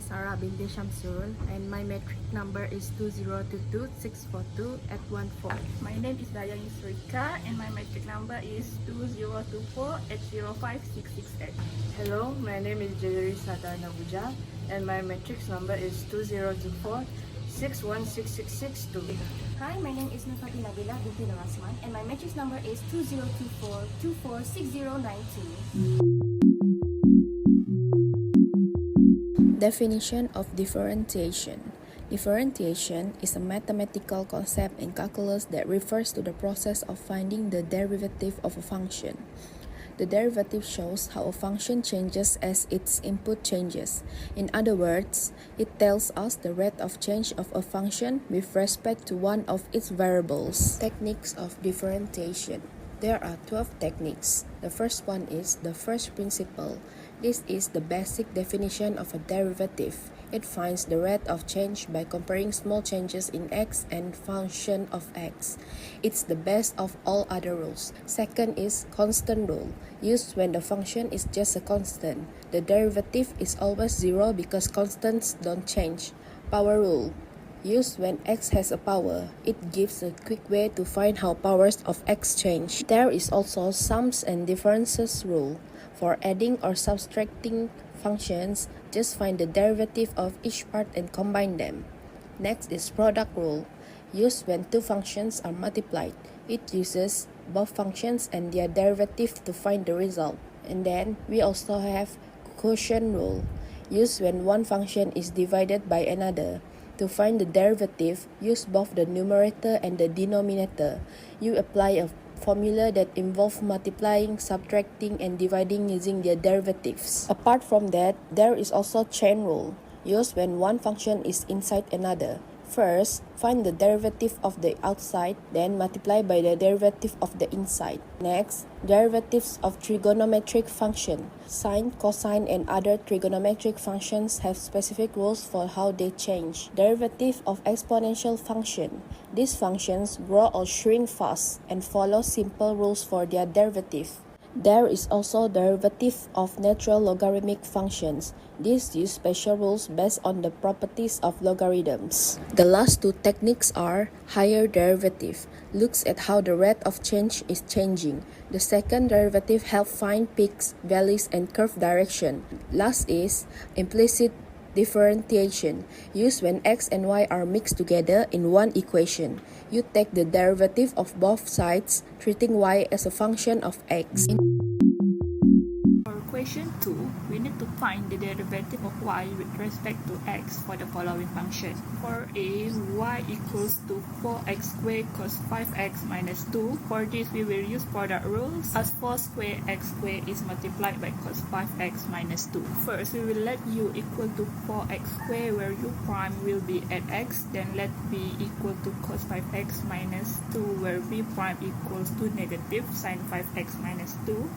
Maisara binti Shamsul, and my metric number is 2022642 at 14. My name is Dayang Yusreeqa and my metric number is 2024805668. Hello, my name is Jeszery Sadah Bujal and my matrix number is 2024616662. Hi, my name is Nur Fatin Nabilah, binti Norazman, and my matrix number is 2024246092. Definition of differentiation. Differentiation is a mathematical concept in calculus that refers to the process of finding the derivative of a function. The derivative shows how a function changes as its input changes. In other words, it tells us the rate of change of a function with respect to one of its variables. Techniques of differentiation. There are 12 techniques. The first one is the first principle. This is the basic definition of a derivative. It finds the rate of change by comparing small changes in x and function of x. It's the best of all other rules. Second is constant rule, used when the function is just a constant. The derivative is always zero because constants don't change. Power rule, used when x has a power. It gives a quick way to find how powers of x change. There is also sums and differences rule. For adding or subtracting functions, just find the derivative of each part and combine them. Next is product rule, used when two functions are multiplied. It uses both functions and their derivative to find the result. And then we also have quotient rule, used when one function is divided by another. To find the derivative, use both the numerator and the denominator. You apply a formula that involves multiplying, subtracting, and dividing using their derivatives. Apart from that, there is also chain rule, used when one function is inside another. First, find the derivative of the outside, then multiply by the derivative of the inside. Next, derivatives of trigonometric function. Sine, cosine, and other trigonometric functions have specific rules for how they change. Derivative of exponential function. These functions grow or shrink fast and follow simple rules for their derivative. There is also derivative of natural logarithmic functions. These use special rules based on the properties of logarithms. The last two techniques are higher derivative, looks at how the rate of change is changing. The second derivative helps find peaks, valleys, and curve direction. Last is implicit differentiation, used when x and y are mixed together in one equation. You take the derivative of both sides, treating y as a function of x. For question 2, we need to find the derivative of y with respect to x for the following function. For a, y equals to 4x squared cos 5x minus 2. For this, we will use product rules, as 4 squared x squared is multiplied by cos 5x minus 2. First, we will let u equal to 4x squared where u prime will be at x, then let v equal to cos 5x minus 2 where v prime equals to negative sin 5x minus 2.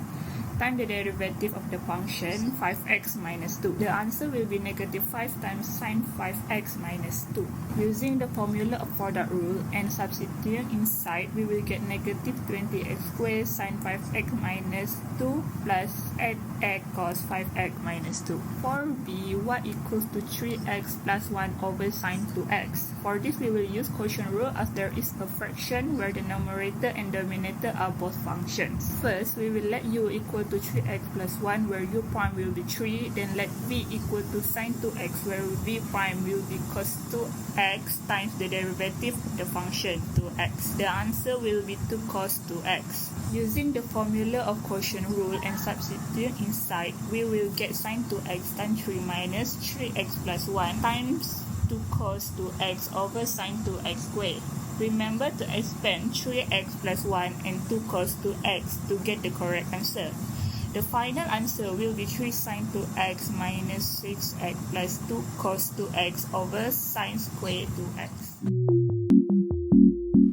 Time the derivative of the function 5x minus 2. The answer will be negative 5 times sin 5x minus 2. Using the formula of product rule and substituting inside, we will get negative 20x squared sin 5x minus 2 plus 8x cos 5x minus 2. For b, y equals to 3x plus 1 over sin 2x. For this, we will use quotient rule as there is a fraction where the numerator and denominator are both functions. First, we will let u equal to 3x plus 1 where u prime will be 3, then let v equal to sin 2x where v prime will be cos 2x times the derivative of the function 2x. The answer will be 2 cos 2x. Using the formula of quotient rule and substitute inside, we will get sin 2x times 3 minus 3x plus 1 times 2 cos 2x over sin 2x squared. Remember to expand 3x plus 1 and 2 cos 2x to get the correct answer. The final answer will be 3 sin 2x minus 6x plus 2 cos 2x over sin squared 2x.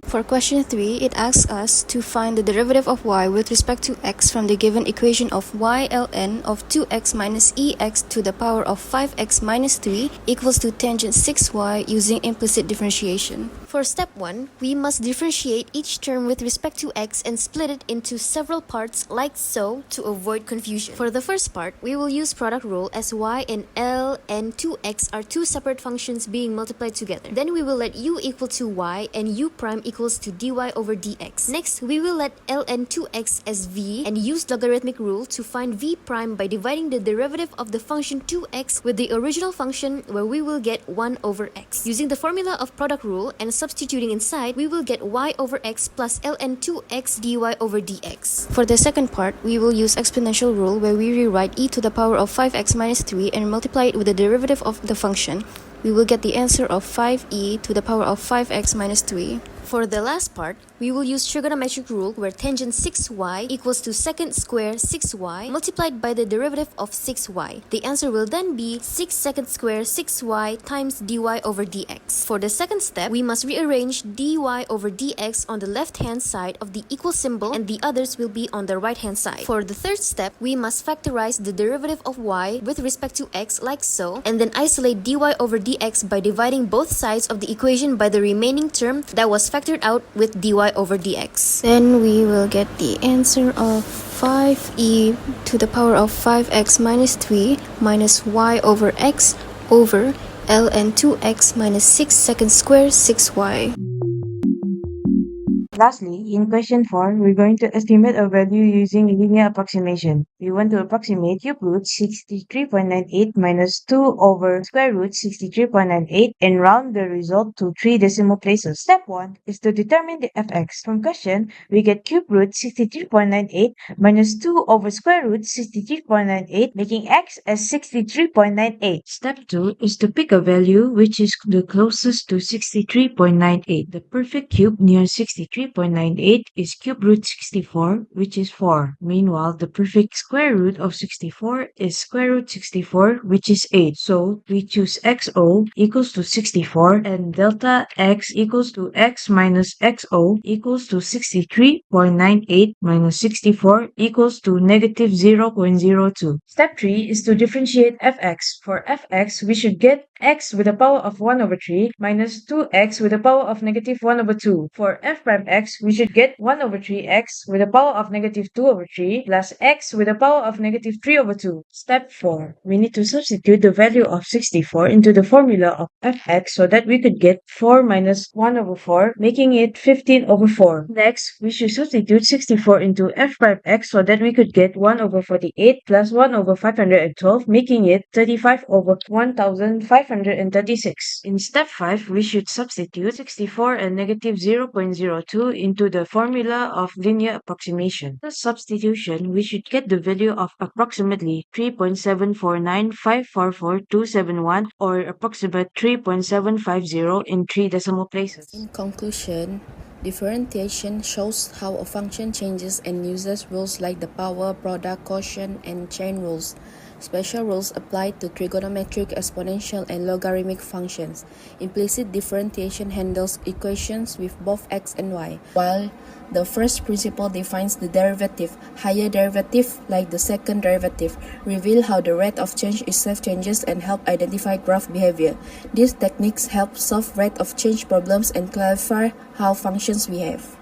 For question 3, it asks us to find the derivative of y with respect to x from the given equation of y ln of 2x minus ex to the power of 5x minus 3 equals to tangent 6y using implicit differentiation. For step 1, we must differentiate each term with respect to x and split it into several parts like so to avoid confusion. For the first part, we will use product rule as y and l and 2x are two separate functions being multiplied together. Then we will let u equal to y and u prime equals to dy over dx. Next, we will let ln 2x as v and use logarithmic rule to find v prime by dividing the derivative of the function 2x with the original function, where we will get 1 over x. Using the formula of product rule and substituting inside, we will get y over x plus ln 2x dy over dx. For the second part, we will use exponential rule, where we rewrite e to the power of 5x minus 3 and multiply it with the derivative of the function. We will get the answer of 5e to the power of 5x minus 3. For the last part, we will use trigonometric rule, where tangent 6y equals to secant square 6y multiplied by the derivative of 6y. The answer will then be 6 secant square 6y times dy over dx. For the second step, we must rearrange dy over dx on the left-hand side of the equal symbol, and the others will be on the right-hand side. For the third step, we must factorize the derivative of y with respect to x like so, and then isolate dy over dx by dividing both sides of the equation by the remaining term that was factored out with dy over dx. Then we will get the answer of 5e to the power of 5x minus 3 minus y over x over ln 2x minus 6 secant square 6y. Lastly, in question 4, we're going to estimate a value using linear approximation. We want to approximate cube root 63.98 minus 2 over square root 63.98 and round the result to 3 decimal places. Step 1 is to determine the fx. From question, we get cube root 63.98 minus 2 over square root 63.98, making x as 63.98. Step 2 is to pick a value which is the closest to 63.98. The perfect cube near 63.98 is cube root 64, which is 4. Meanwhile, the perfect square root of 64 is square root 64, which is 8. So, we choose xo equals to 64 and delta x equals to x minus xo equals to 63.98 minus 64 equals to negative 0.02. Step 3 is to differentiate fx. For fx, we should get x with the power of 1 over 3 minus 2x with the power of negative 1 over 2. For f prime x, we should get 1 over 3x with the power of negative 2 over 3 plus x with the power of negative 3 over 2. Step 4. We need to substitute the value of 64 into the formula of fx so that we could get 4 minus 1 over 4, making it 15 over 4. Next, we should substitute 64 into f prime x so that we could get 1 over 48 plus 1 over 512, making it 35 over 1536. In step 5, we should substitute 64 and negative 0.02 into the formula of linear approximation. For substitution, we should get the value of approximately 3.749544.271 or approximate 3.750 in 3 decimal places. In conclusion, differentiation shows how a function changes and uses rules like the power, product, quotient, and chain rules. Special rules apply to trigonometric, exponential, and logarithmic functions. Implicit differentiation handles equations with both x and y, while the first principle defines the derivative. Higher derivative, like the second derivative, reveal how the rate of change itself changes and help identify graph behavior. These techniques help solve rate of change problems and clarify how functions behave.